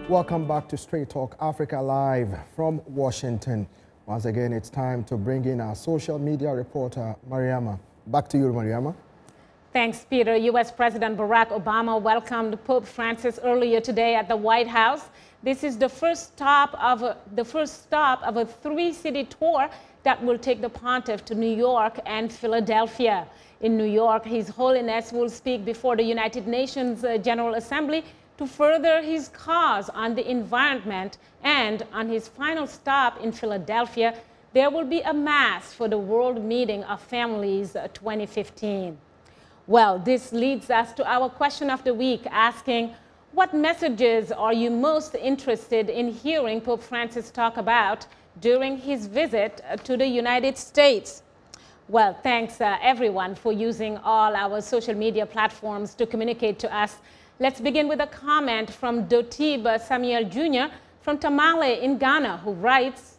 Welcome back to Straight Talk Africa Live from Washington. Once again, it's time to bring in our social media reporter, Mariama. Back to you, Mariama. Thanks, Peter. U.S. President Barack Obama welcomed Pope Francis earlier today at the White House. This is the first stop of a three-city tour that will take the pontiff to New York and Philadelphia. In New York, His Holiness will speak before the United Nations General Assembly to further his cause on the environment, and on his final stop in Philadelphia, there will be a Mass for the World Meeting of Families 2015. Well, this leads us to our question of the week, asking, what messages are you most interested in hearing Pope Francis talk about during his visit to the United States? Well, thanks everyone for using all our social media platforms to communicate to us. Let's begin with a comment from Dotib Samuel Jr. from Tamale in Ghana, who writes,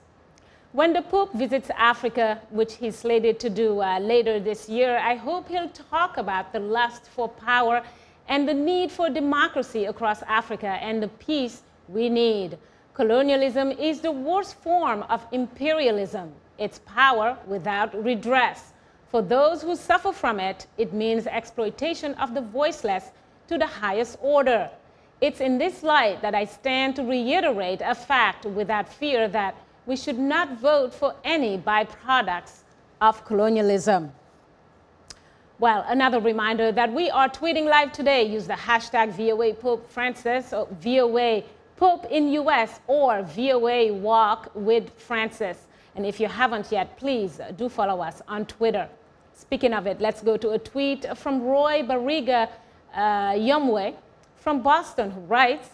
when the Pope visits Africa, which he's slated to do later this year, I hope he'll talk about the lust for power and the need for democracy across Africa and the peace we need. Colonialism is the worst form of imperialism. It's power without redress. For those who suffer from it, it means exploitation of the voiceless to the highest order. It's in this light that I stand to reiterate a fact without fear that we should not vote for any byproducts of colonialism. Well, another reminder that we are tweeting live today. Use the hashtag VOA Pope Francis, or VOA Pope in US, or VOA Walk with Francis. And if you haven't yet, please do follow us on Twitter. Speaking of it, let's go to a tweet from Roy Barriga Yomwe from Boston, who writes,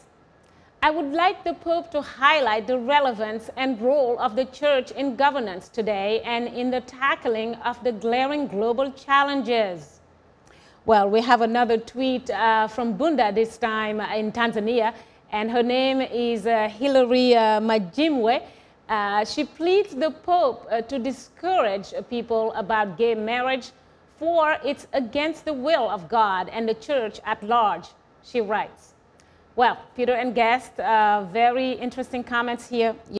I would like the Pope to highlight the relevance and role of the Church in governance today and in the tackling of the glaring global challenges. Well, we have another tweet from Bunda, this time in Tanzania, and her name is Hilary Majimwe. She pleads the Pope to discourage people about gay marriage, for it's against the will of God and the Church at large, she writes. Well, Peter and guest, very interesting comments here.